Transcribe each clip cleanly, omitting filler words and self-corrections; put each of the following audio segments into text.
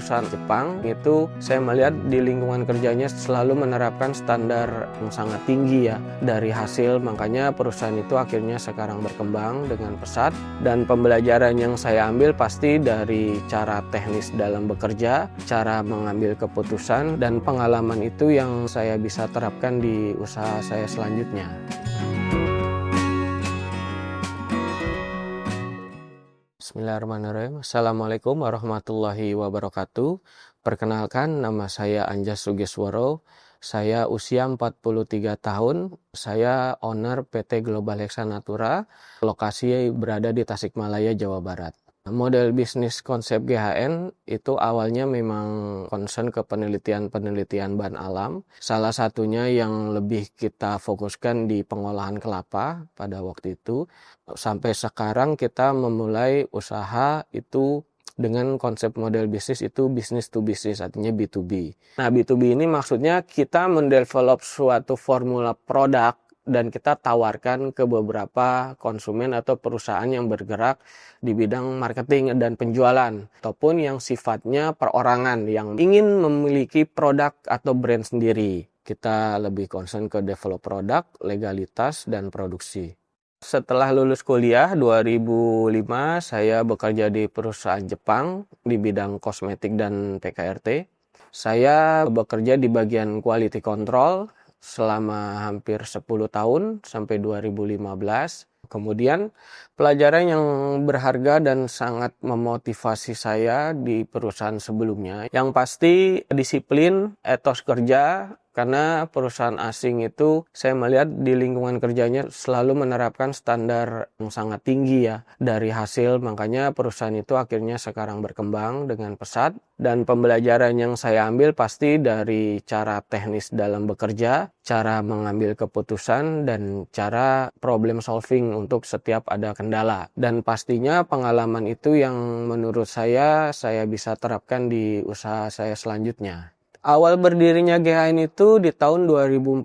perusahaan Jepang itu saya melihat di lingkungan kerjanya selalu menerapkan standar yang sangat tinggi ya dari hasil, makanya perusahaan itu akhirnya sekarang berkembang dengan pesat. Dan pembelajaran yang saya ambil pasti dari cara teknis dalam bekerja, cara mengambil keputusan, dan pengalaman itu yang saya bisa terapkan di usaha saya selanjutnya. Bismillahirrahmanirrahim. Assalamualaikum warahmatullahi wabarakatuh. Perkenalkan, nama saya Anjas Sugisworo. Saya usia 43 tahun. Saya owner PT Global Hexanatura. Lokasi berada di Tasikmalaya, Jawa Barat. Model bisnis konsep GHN itu awalnya memang concern ke penelitian bahan alam. Salah satunya yang lebih kita fokuskan di pengolahan kelapa pada waktu itu. Sampai sekarang kita memulai usaha itu dengan konsep model bisnis itu business to business, artinya B2B. Nah, B2B ini maksudnya kita mendevelop suatu formula produk dan kita tawarkan ke beberapa konsumen atau perusahaan yang bergerak di bidang marketing dan penjualan, ataupun yang sifatnya perorangan yang ingin memiliki produk atau brand sendiri. Kita lebih concern ke develop produk, legalitas, dan produksi. Setelah lulus kuliah 2005, saya bekerja di perusahaan Jepang di bidang kosmetik dan PKRT. Saya bekerja di bagian quality control selama hampir 10 tahun sampai 2015. Kemudian pelajaran yang berharga dan sangat memotivasi saya di perusahaan sebelumnya, yang pasti disiplin, etos kerja. Karena perusahaan asing itu saya melihat di lingkungan kerjanya selalu menerapkan standar yang sangat tinggi ya dari hasil, makanya perusahaan itu akhirnya sekarang berkembang dengan pesat. Dan pembelajaran yang saya ambil pasti dari cara teknis dalam bekerja, cara mengambil keputusan, dan cara problem solving untuk setiap ada kendala. Dan pastinya pengalaman itu yang menurut saya bisa terapkan di usaha saya selanjutnya. Awal berdirinya GHN itu di tahun 2014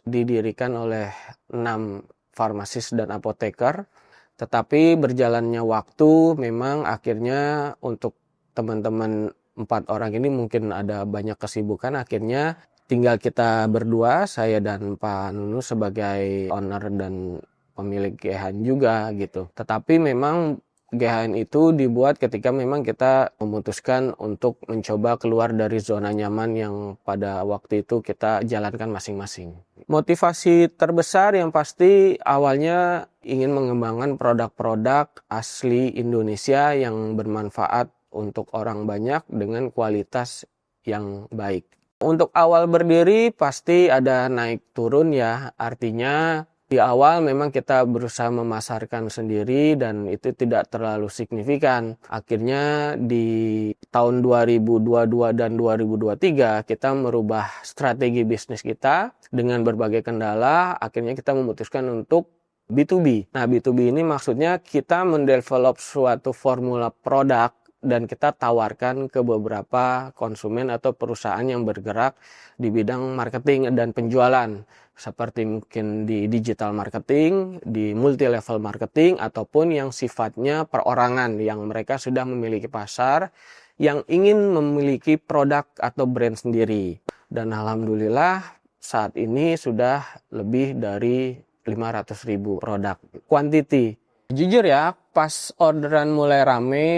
didirikan oleh 6 farmasis dan apoteker. Tetapi berjalannya waktu memang akhirnya untuk teman-teman 4 orang ini mungkin ada banyak kesibukan. Akhirnya tinggal kita berdua, saya dan Pak Nunu sebagai owner dan pemilik GHN juga gitu. Tetapi memang GHN itu dibuat ketika memang kita memutuskan untuk mencoba keluar dari zona nyaman yang pada waktu itu kita jalankan masing-masing. Motivasi terbesar yang pasti awalnya ingin mengembangkan produk-produk asli Indonesia yang bermanfaat untuk orang banyak dengan kualitas yang baik. Untuk awal berdiri pasti ada naik turun ya, artinya di awal memang kita berusaha memasarkan sendiri dan itu tidak terlalu signifikan. Akhirnya di tahun 2022 dan 2023 kita merubah strategi bisnis kita dengan berbagai kendala. Akhirnya kita memutuskan untuk B2B. Nah, B2B ini maksudnya kita mendevelop suatu formula produk dan kita tawarkan ke beberapa konsumen atau perusahaan yang bergerak di bidang marketing dan penjualan. Seperti mungkin di digital marketing, di multi level marketing, ataupun yang sifatnya perorangan yang mereka sudah memiliki pasar, yang ingin memiliki produk atau brand sendiri. Dan alhamdulillah saat ini sudah lebih dari 500.000 produk. Quantity. Jujur ya, pas orderan mulai rame,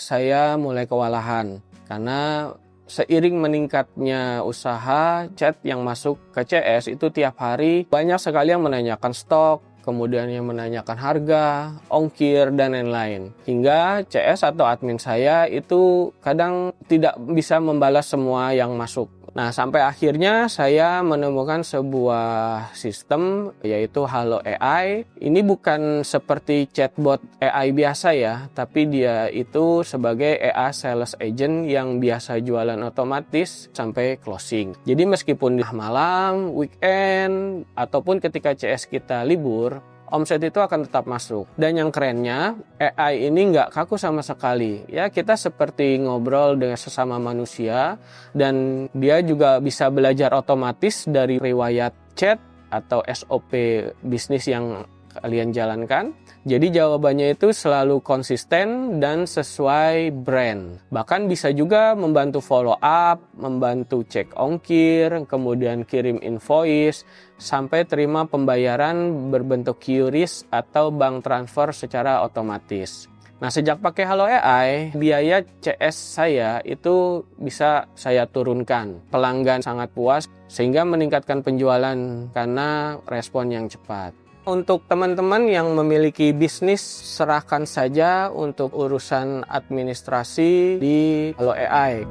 saya mulai kewalahan. Karena seiring meningkatnya usaha, chat yang masuk ke CS itu tiap hari banyak sekali yang menanyakan stok, kemudian yang menanyakan harga, ongkir, dan lain-lain. Hingga CS atau admin saya itu kadang tidak bisa membalas semua yang masuk. Nah, sampai akhirnya saya menemukan sebuah sistem yaitu Halo AI. Ini bukan seperti chatbot AI biasa ya, tapi dia itu sebagai AI sales agent yang biasa jualan otomatis sampai closing. Jadi meskipun di malam, weekend, ataupun ketika CS kita libur, omset itu akan tetap masuk. Dan yang kerennya, AI ini nggak kaku sama sekali. Ya, kita seperti ngobrol dengan sesama manusia, dan dia juga bisa belajar otomatis dari riwayat chat atau SOP bisnis yang kalian jalankan? Jadi jawabannya itu selalu konsisten dan sesuai brand. Bahkan bisa juga membantu follow up, membantu cek ongkir, kemudian kirim invoice, sampai terima pembayaran berbentuk QRIS atau bank transfer secara otomatis. Nah, sejak pakai Halo AI, biaya CS saya itu bisa saya turunkan. Pelanggan sangat puas sehingga meningkatkan penjualan karena respon yang cepat. Untuk teman-teman yang memiliki bisnis, serahkan saja untuk urusan administrasi di Halo AI.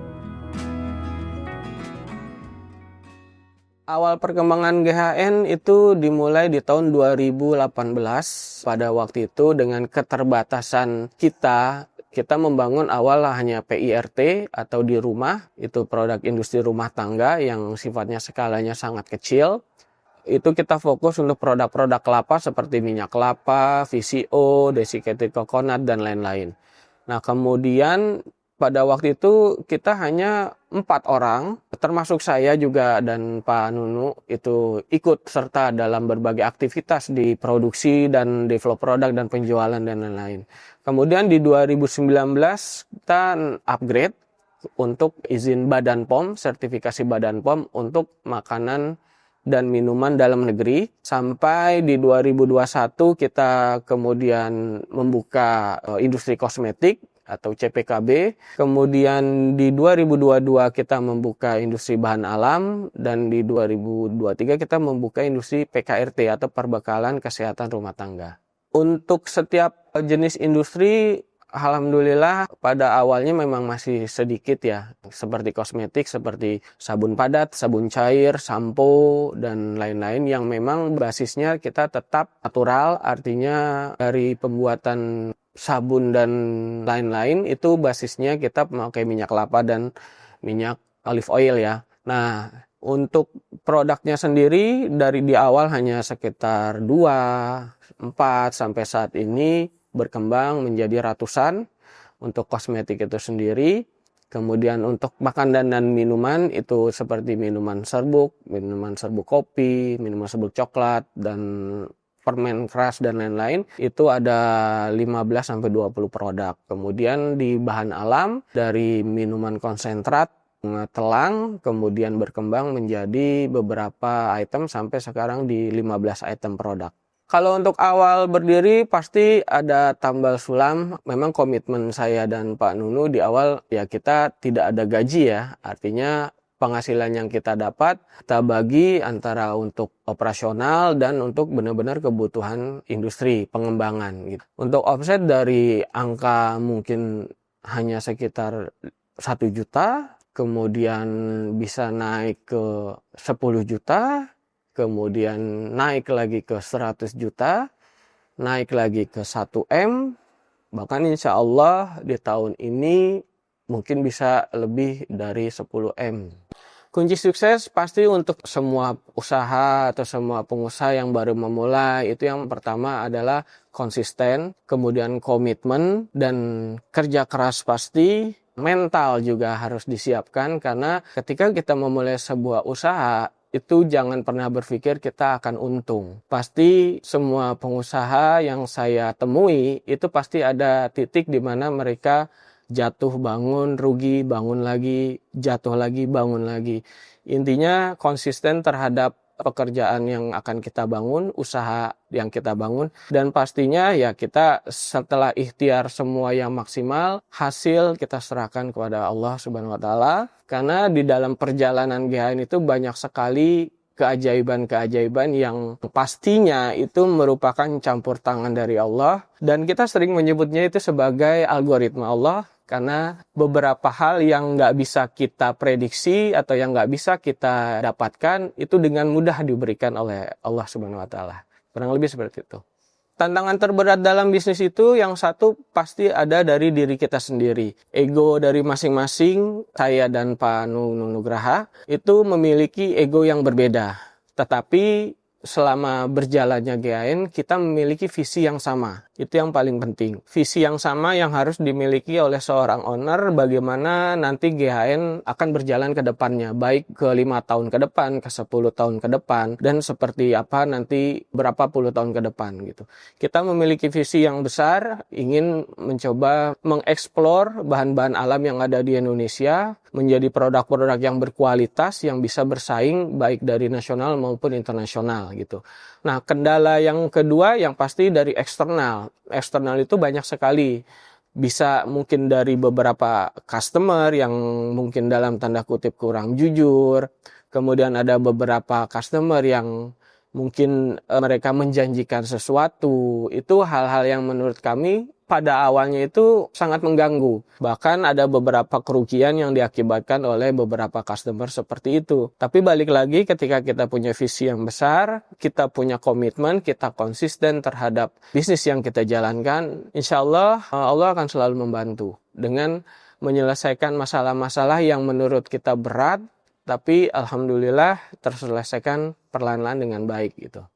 Awal perkembangan GHN itu dimulai di tahun 2018. Pada waktu itu dengan keterbatasan kita membangun awal hanya PIRT atau di rumah, itu produk industri rumah tangga yang sifatnya skalanya sangat kecil. Itu kita fokus untuk produk-produk kelapa seperti minyak kelapa, VCO, desiccated coconut, dan lain-lain. Nah, kemudian pada waktu itu kita hanya 4 orang, termasuk saya juga dan Pak Nunu, itu ikut serta dalam berbagai aktivitas di produksi dan develop produk dan penjualan dan lain-lain. Kemudian di 2019 kita upgrade untuk izin Badan POM, sertifikasi Badan POM untuk makanan dan minuman dalam negeri. Sampai di 2021 kita kemudian membuka industri kosmetik atau CPKB. Kemudian di 2022 kita membuka industri bahan alam, dan di 2023 kita membuka industri PKRT atau perbekalan kesehatan rumah tangga. Untuk setiap jenis industri, alhamdulillah pada awalnya memang masih sedikit ya, seperti kosmetik, seperti sabun padat, sabun cair, sampo, dan lain-lain yang memang basisnya kita tetap natural, artinya dari pembuatan sabun dan lain-lain itu basisnya kita memakai minyak kelapa dan minyak olive oil ya. Nah, untuk produknya sendiri dari di awal hanya sekitar 2, 4 sampai saat ini berkembang menjadi ratusan untuk kosmetik itu sendiri. Kemudian untuk makanan dan minuman itu seperti minuman serbuk kopi, minuman serbuk coklat, dan permen keras dan lain-lain, itu ada 15-20 produk. Kemudian di bahan alam dari minuman konsentrat, telang, kemudian berkembang menjadi beberapa item sampai sekarang di 15 item produk. Kalau untuk awal berdiri pasti ada tambal sulam. Memang komitmen saya dan Pak Nunu di awal ya kita tidak ada gaji ya. Artinya penghasilan yang kita dapat kita bagi antara untuk operasional dan untuk benar-benar kebutuhan industri pengembangan gitu. Untuk offset dari angka mungkin hanya sekitar 1 juta, kemudian bisa naik ke 10 juta, kemudian naik lagi ke 100 juta, naik lagi ke 1M, bahkan insya Allah di tahun ini mungkin bisa lebih dari 10M. Kunci sukses pasti untuk semua usaha atau semua pengusaha yang baru memulai, itu yang pertama adalah konsisten, kemudian komitmen, dan kerja keras pasti. Mental juga harus disiapkan, karena ketika kita memulai sebuah usaha, itu jangan pernah berpikir kita akan untung. Pasti semua pengusaha yang saya temui, itu pasti ada titik di mana mereka jatuh bangun, rugi, bangun lagi, jatuh lagi, bangun lagi. Intinya konsisten terhadap pekerjaan yang akan kita bangun, usaha yang kita bangun, dan pastinya ya kita setelah ikhtiar semua yang maksimal, hasil kita serahkan kepada Allah Subhanahu wa taala, karena di dalam perjalanan GHN itu banyak sekali keajaiban-keajaiban yang pastinya itu merupakan campur tangan dari Allah, dan kita sering menyebutnya itu sebagai algoritma Allah, karena beberapa hal yang nggak bisa kita prediksi atau yang nggak bisa kita dapatkan itu dengan mudah diberikan oleh Allah Subhanahu wa taala. Kurang lebih seperti itu. Tantangan terberat dalam bisnis itu yang satu pasti ada dari diri kita sendiri. Ego dari masing-masing, saya dan Pak Nunu Nugraha itu memiliki ego yang berbeda. Tetapi selama berjalannya GHN kita memiliki visi yang sama, Itu yang paling penting. Visi yang sama yang harus dimiliki oleh seorang owner bagaimana nanti GHN akan berjalan ke depannya, baik ke 5 tahun ke depan, ke 10 tahun ke depan, dan seperti apa nanti berapa puluh tahun ke depan gitu. Kita memiliki visi yang besar, ingin mencoba mengeksplor bahan-bahan alam yang ada di Indonesia menjadi produk-produk yang berkualitas yang bisa bersaing baik dari nasional maupun internasional gitu. Nah, kendala yang kedua yang pasti dari eksternal. Eksternal itu banyak sekali. Bisa mungkin dari beberapa customer yang mungkin dalam tanda kutip kurang jujur. Kemudian ada beberapa customer yang mungkin mereka menjanjikan sesuatu. Itu hal-hal yang menurut kami pada awalnya itu sangat mengganggu. Bahkan ada beberapa kerugian yang diakibatkan oleh beberapa customer seperti itu. Tapi balik lagi ketika kita punya visi yang besar, kita punya komitmen, kita konsisten terhadap bisnis yang kita jalankan, insya Allah Allah akan selalu membantu dengan menyelesaikan masalah-masalah yang menurut kita berat, tapi alhamdulillah terselesaikan perlahan-lahan dengan baik gitu.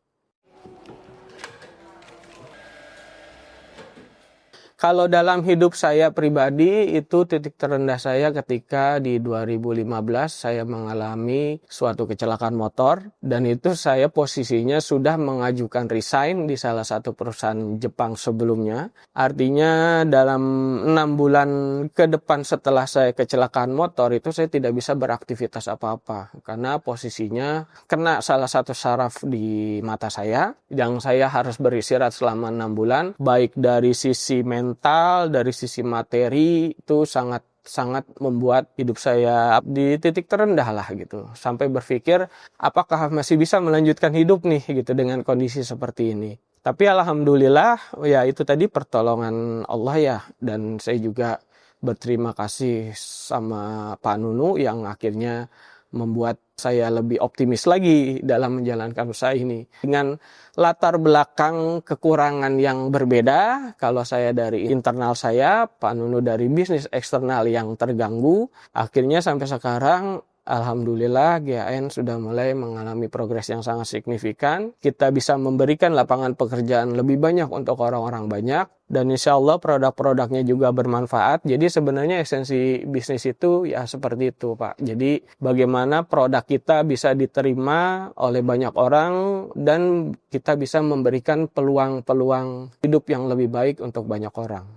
Kalau dalam hidup saya pribadi, itu titik terendah saya ketika di 2015 saya mengalami suatu kecelakaan motor, dan itu saya posisinya sudah mengajukan resign di salah satu perusahaan Jepang sebelumnya. Artinya dalam 6 bulan ke depan setelah saya kecelakaan motor itu saya tidak bisa beraktivitas apa-apa karena posisinya kena salah satu saraf di mata saya yang saya harus beristirahat selama 6 bulan, baik dari sisi mental, dari sisi materi, itu sangat membuat hidup saya di titik terendah lah gitu. Sampai berpikir apakah masih bisa melanjutkan hidup nih gitu dengan kondisi seperti ini. Tapi alhamdulillah ya itu tadi pertolongan Allah ya, dan saya juga berterima kasih sama Pak Nunu yang akhirnya membuat saya lebih optimis lagi dalam menjalankan usaha ini. Dengan latar belakang kekurangan yang berbeda, kalau saya dari internal saya, Pak Nunu dari bisnis eksternal yang terganggu, akhirnya sampai sekarang alhamdulillah GHN sudah mulai mengalami progres yang sangat signifikan. Kita bisa memberikan lapangan pekerjaan lebih banyak untuk orang-orang banyak, dan insya Allah produk-produknya juga bermanfaat. Jadi sebenarnya esensi bisnis itu ya seperti itu Pak. Jadi bagaimana produk kita bisa diterima oleh banyak orang dan kita bisa memberikan peluang-peluang hidup yang lebih baik untuk banyak orang.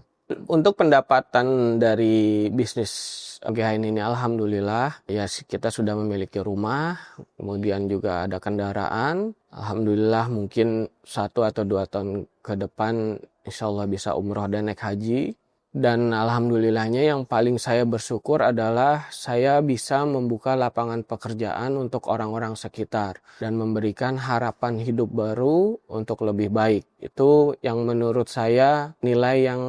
Untuk pendapatan dari bisnis GHN ini alhamdulillah ya kita sudah memiliki rumah, kemudian juga ada kendaraan. Alhamdulillah mungkin 1 atau 2 tahun ke depan insya Allah bisa umroh dan naik haji. Dan alhamdulillahnya yang paling saya bersyukur adalah saya bisa membuka lapangan pekerjaan untuk orang-orang sekitar dan memberikan harapan hidup baru untuk lebih baik. Itu yang menurut saya nilai yang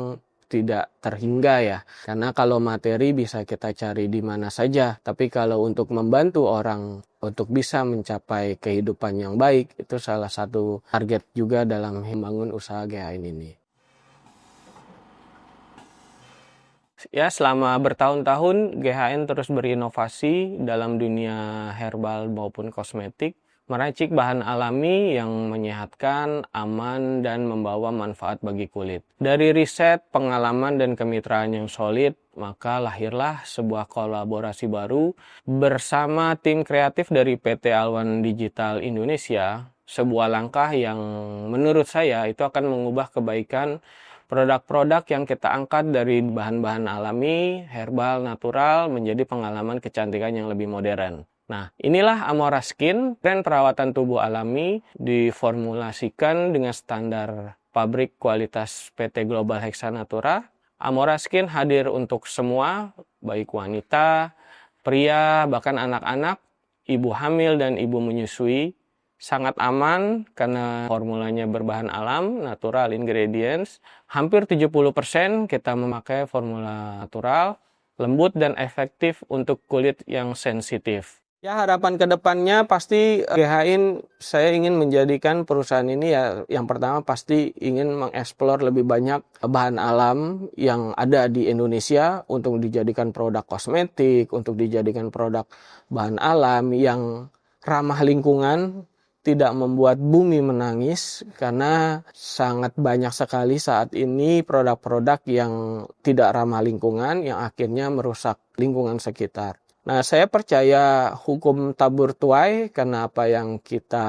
tidak terhingga ya, karena kalau materi bisa kita cari di mana saja, tapi kalau untuk membantu orang untuk bisa mencapai kehidupan yang baik, itu salah satu target juga dalam membangun usaha GHN ini. Ya, selama bertahun-tahun GHN terus berinovasi dalam dunia herbal maupun kosmetik, meracik bahan alami yang menyehatkan, aman, dan membawa manfaat bagi kulit. Dari riset, pengalaman, dan kemitraan yang solid, maka lahirlah sebuah kolaborasi baru bersama tim kreatif dari PT Alwan Digital Indonesia, sebuah langkah yang menurut saya itu akan mengubah kebaikan produk-produk yang kita angkat dari bahan-bahan alami, herbal, natural, menjadi pengalaman kecantikan yang lebih modern. Nah, inilah Amora Skin, brand perawatan tubuh alami diformulasikan dengan standar pabrik kualitas PT Global Hexanatura. Amora Skin hadir untuk semua, baik wanita, pria, bahkan anak-anak, ibu hamil dan ibu menyusui. Sangat aman karena formulanya berbahan alam, natural ingredients. Hampir 70% kita memakai formula natural, lembut dan efektif untuk kulit yang sensitif. Ya, harapan ke depannya pasti GHN saya ingin menjadikan perusahaan ini ya yang pertama pasti ingin mengeksplor lebih banyak bahan alam yang ada di Indonesia untuk dijadikan produk kosmetik, untuk dijadikan produk bahan alam yang ramah lingkungan, tidak membuat bumi menangis karena sangat banyak sekali saat ini produk-produk yang tidak ramah lingkungan yang akhirnya merusak lingkungan sekitar. Nah, saya percaya hukum tabur tuai karena apa yang kita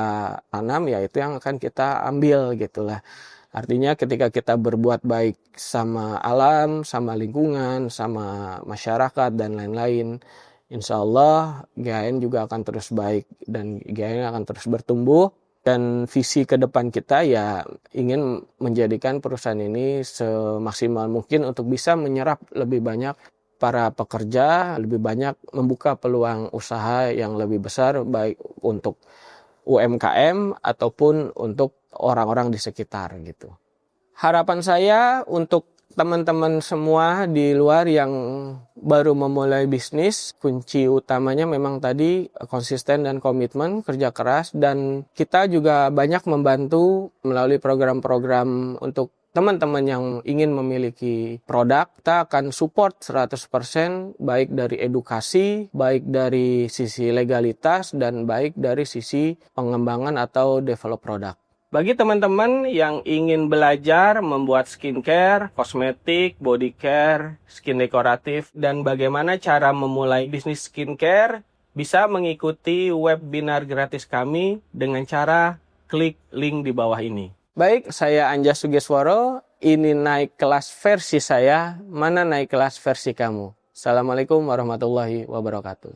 tanam ya itu yang akan kita ambil gitulah. Artinya ketika kita berbuat baik sama alam, sama lingkungan, sama masyarakat dan lain-lain, insya Allah GHN juga akan terus baik dan GHN akan terus bertumbuh. Dan visi ke depan kita ya ingin menjadikan perusahaan ini semaksimal mungkin untuk bisa menyerap lebih banyak para pekerja, lebih banyak membuka peluang usaha yang lebih besar baik untuk UMKM ataupun untuk orang-orang di sekitar gitu. Harapan saya untuk teman-teman semua di luar yang baru memulai bisnis, kunci utamanya memang tadi konsisten dan komitmen, kerja keras, dan kita juga banyak membantu melalui program-program untuk teman-teman yang ingin memiliki produk. Kita akan support 100% baik dari edukasi, baik dari sisi legalitas, dan baik dari sisi pengembangan atau develop produk. Bagi teman-teman yang ingin belajar membuat skincare, kosmetik, body care, skin dekoratif, dan bagaimana cara memulai bisnis skincare, bisa mengikuti webinar gratis kami dengan cara klik link di bawah ini. Baik, saya Anjas Sugeswaro. Ini naik kelas versi saya. Mana naik kelas versi kamu? Assalamualaikum warahmatullahi wabarakatuh.